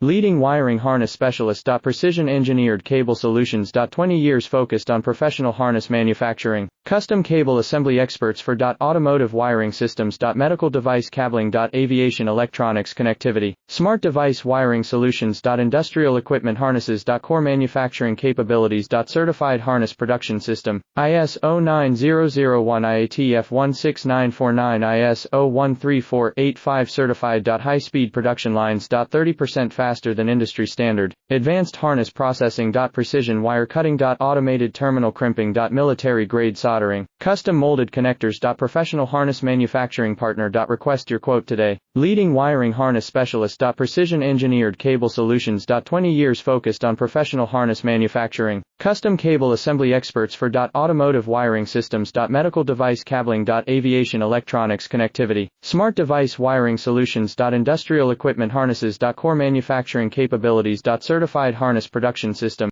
Leading wiring harness specialist. Precision engineered cable solutions. 20 years focused on professional harness manufacturing. Custom cable assembly experts for automotive wiring systems. Medical device cabling. Aviation electronics connectivity. Smart device wiring solutions. Industrial equipment harnesses. Core manufacturing capabilities. Certified harness production system. ISO 9001 IATF 16949 ISO 13485 certified. High speed production lines. 30% faster than industry standard. Advanced harness processing. Precision wire cutting. Automated terminal crimping. Military grade soldering. Custom molded connectors. Professional harness manufacturing partner. Request your quote today. Leading wiring harness specialist. Precision engineered cable solutions. 20 years focused on professional harness manufacturing. Custom cable assembly experts for automotive wiring systems. Medical device cabling. Aviation electronics connectivity. Smart device wiring solutions. Industrial equipment harnesses. Core manufacturing capabilities. Certified harness production system.